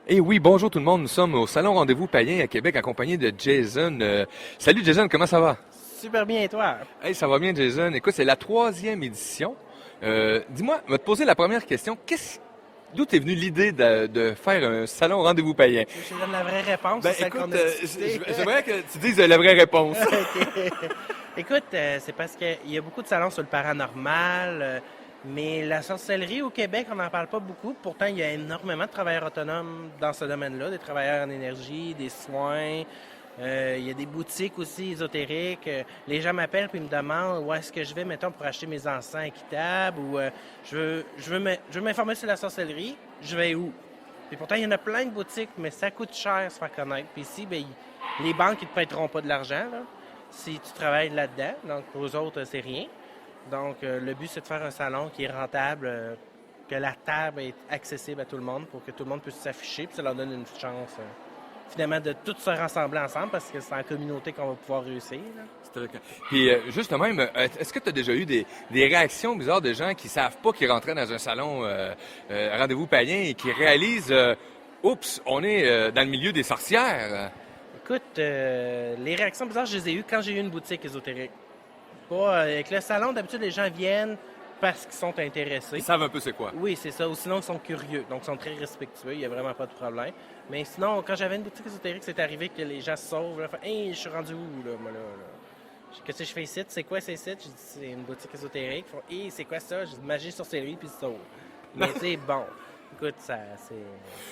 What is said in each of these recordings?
Eh oui, bonjour tout le monde. Nous sommes au Salon Rendez-vous Païen à Québec, accompagné de Jason. Salut Jason, comment ça va? Super bien, et toi? Hey, ça va bien Jason. Écoute, c'est la troisième édition. Dis-moi, je vais te poser la première question. D'où t'es venue l'idée de faire un Salon Rendez-vous Païen? Tu veux que je te donne la vraie réponse, Ben c'est celle écoute, qu'on a discutée. j'aimerais que tu dises la vraie réponse. OK. Écoute, c'est parce qu'il y a beaucoup de salons sur le paranormal, mais la sorcellerie au Québec, on n'en parle pas beaucoup. Pourtant, il y a énormément de travailleurs autonomes dans ce domaine-là, des travailleurs en énergie, des soins. Il y a des boutiques aussi ésotériques. Les gens m'appellent et me demandent où est-ce que je vais, mettons, pour acheter mes encens équitables ou je veux m'informer sur la sorcellerie. Je vais où? Puis pourtant, il y en a plein de boutiques, mais ça coûte cher se faire connaître. Puis ici, ben, les banques, ils te prêteront pas de l'argent, là, si tu travailles là-dedans. Donc, pour eux autres, c'est rien. Donc, le but, c'est de faire un salon qui est rentable, que la table est accessible à tout le monde pour que tout le monde puisse s'afficher. Puis ça leur donne une chance, finalement, de tous se rassembler ensemble parce que c'est en communauté qu'on va pouvoir réussir, là. Puis juste même, est-ce que tu as déjà eu des réactions bizarres de gens qui savent pas qu'ils rentraient dans un salon Rendez-vous Païen et qui réalisent, oups, on est dans le milieu des sorcières? Écoute, les réactions bizarres, je les ai eues quand j'ai eu une boutique ésotérique. Pas, avec le salon, d'habitude, les gens viennent parce qu'ils sont intéressés. Ils savent un peu c'est quoi. Oui, c'est ça. Ou sinon, ils sont curieux. Donc, ils sont très respectueux. Il n'y a vraiment pas de problème. Mais sinon, quand j'avais une boutique ésotérique, c'est arrivé que les gens se sauvent. Là, hey, je suis rendu où, là, moi, là? Qu'est-ce que je fais ici? C'est quoi c'est ici? Je dis, c'est une boutique ésotérique. Ils font, hey, c'est quoi ça? Je dis, magie, sorcellerie, puis ils se sauvent. Mais, tu sais, bon. Écoute, ça, c'est.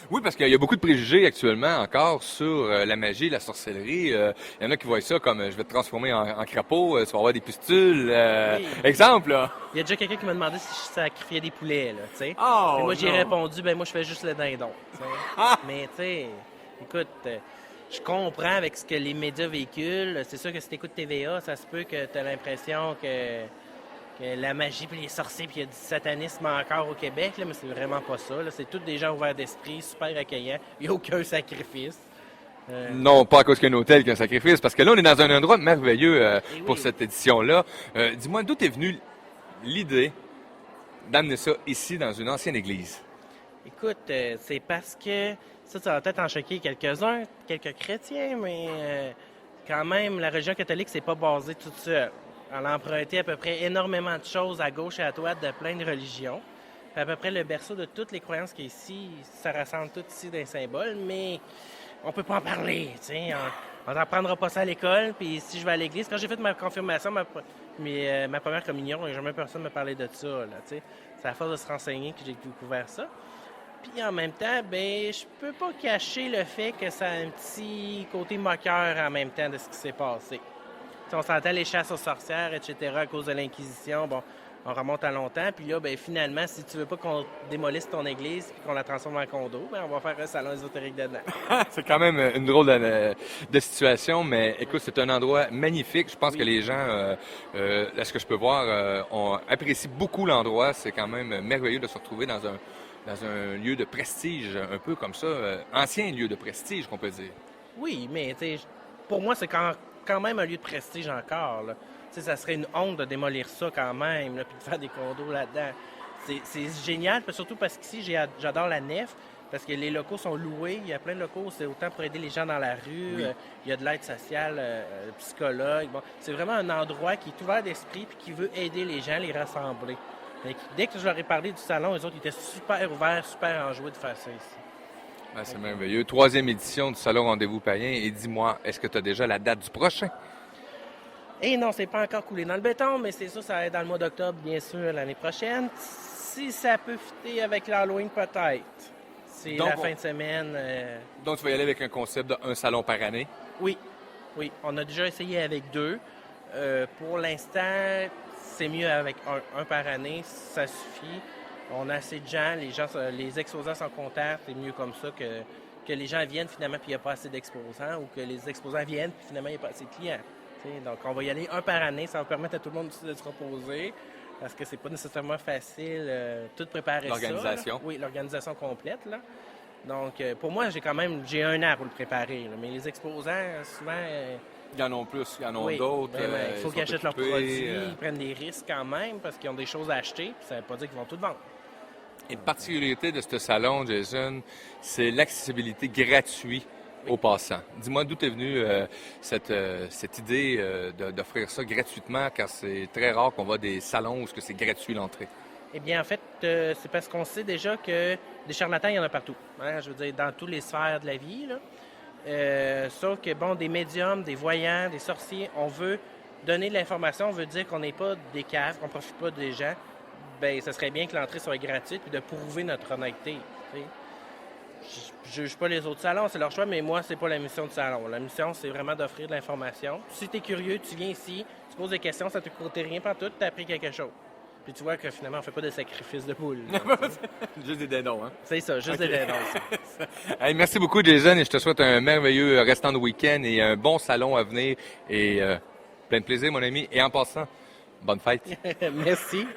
Oui, parce qu'il y a beaucoup de préjugés actuellement encore sur la magie, la sorcellerie. Il y en a qui voient ça comme je vais te transformer en crapaud, tu vas avoir des pustules. Oui. Exemple, là. Il y a déjà quelqu'un qui m'a demandé si je sacrifiais des poulets, là, tu sais. Oh, Et moi, j'ai non. répondu, ben moi, je fais juste le dindon, tu sais. Ah! Mais, tu sais, écoute, je comprends avec ce que les médias véhiculent. C'est sûr que si tu écoutes TVA, ça se peut que tu as l'impression que la magie puis les sorciers puis il y a du satanisme encore au Québec, là, mais c'est vraiment pas ça, là. C'est tous des gens ouverts d'esprit, super accueillants. Il n'y a aucun sacrifice. Non, pas à cause qu'il y a un hôtel qu'un sacrifice, parce que là, on est dans un endroit merveilleux Et pour oui. cette édition-là. Dis-moi, d'où est venue l'idée d'amener ça ici, dans une ancienne église? Écoute, c'est parce que ça va peut-être en choquer quelques-uns, quelques chrétiens, mais quand même, la religion catholique, c'est pas basé toute seule. Elle a emprunté à peu près énormément de choses à gauche et à droite de plein de religions. Puis à peu près le berceau de toutes les croyances qui est ici, ça rassemble tout ici d'un symbole, mais on peut pas en parler, tu sais. On n'apprendra pas ça à l'école, puis si je vais à l'église, quand j'ai fait ma confirmation, ma première communion, jamais personne ne me parlait de ça, là, tu sais. C'est à force de se renseigner que j'ai découvert ça. Puis en même temps, ben, je peux pas cacher le fait que ça a un petit côté moqueur en même temps de ce qui s'est passé. T'sais, on s'entend les chasses aux sorcières, etc. à cause de l'Inquisition. Bon, on remonte à longtemps. Puis là, ben, finalement, si tu veux pas qu'on démolisse ton église et qu'on la transforme en condo, ben, on va faire un salon ésotérique dedans. C'est quand même une drôle de situation, mais écoute, c'est un endroit magnifique. Je pense que Oui. les gens, à ce que je peux voir, on apprécie beaucoup l'endroit. C'est quand même merveilleux de se retrouver dans un lieu de prestige, un peu comme ça, ancien lieu de prestige, qu'on peut dire. Oui, mais tu sais, pour moi, c'est quand même un lieu de prestige encore, là. Tu sais, ça serait une honte de démolir ça quand même, là, puis de faire des condos là-dedans. C'est génial, puis surtout parce qu'ici, j'adore la nef, parce que les locaux sont loués. Il y a plein de locaux, c'est autant pour aider les gens dans la rue. Oui. Il y a de l'aide sociale, psychologue. Bon, c'est vraiment un endroit qui est ouvert d'esprit puis qui veut aider les gens, les rassembler. Fait que dès que je leur ai parlé du salon, eux autres, ils étaient super ouverts, super enjoués de faire ça ici. Ben, c'est merveilleux. Troisième édition du Salon Rendez-vous Païen. Et dis-moi, est-ce que tu as déjà la date du prochain? Et non, c'est pas encore coulé dans le béton, mais c'est ça, ça va être dans le mois d'octobre, bien sûr, l'année prochaine. Si ça peut fitter avec l'Halloween, peut-être. C'est Donc, la fin de semaine. Donc, tu vas y aller avec un concept d'un salon par année. Oui, oui. On a déjà essayé avec deux. Pour l'instant, c'est mieux avec un par année, ça suffit. On a assez de gens, les exposants sont contents, c'est mieux comme ça que les gens viennent finalement puis il n'y a pas assez d'exposants ou que les exposants viennent puis finalement il n'y a pas assez de clients. T'sais, donc on va y aller un par année, ça va permettre à tout le monde aussi de se reposer parce que c'est pas nécessairement facile tout préparer ça. L'organisation. Là. Oui, l'organisation complète. Là. Donc pour moi, j'ai un an pour le préparer. Là. Mais les exposants, souvent... Il y en a plus, il y en a oui, d'autres. vraiment. Il faut ils qu'ils sont achètent leurs occupés, produits, ils prennent des risques quand même parce qu'ils ont des choses à acheter, puis ça ne veut pas dire qu'ils vont tout vendre. Une particularité de ce salon, Jason, c'est l'accessibilité gratuite aux passants. Dis-moi d'où est venue cette idée d'offrir ça gratuitement, car c'est très rare qu'on voit des salons où c'est gratuit l'entrée. Eh bien, en fait, c'est parce qu'on sait déjà que des charlatans, il y en a partout. Hein? Je veux dire, dans toutes les sphères de la vie. Là. Sauf que, bon, des médiums, des voyants, des sorciers, on veut donner de l'information, on veut dire qu'on n'est pas des caves, qu'on ne profite pas des gens. Bien, ça serait bien que l'entrée soit gratuite puis de prouver notre honnêteté. T'sais. Je ne juge pas les autres salons, c'est leur choix, mais moi, c'est pas la mission du salon. La mission, c'est vraiment d'offrir de l'information. Si tu es curieux, tu viens ici, tu poses des questions, ça ne te coûte rien pantoute, tu as appris quelque chose. Puis tu vois que finalement, on ne fait pas de sacrifice de poule. Juste des dindons, hein? C'est ça, juste des dindons. Hey, merci beaucoup, Jason, et je te souhaite un merveilleux restant de week-end et un bon salon à venir. Et plein de plaisir, mon ami. Et en passant, bonne fête. Merci.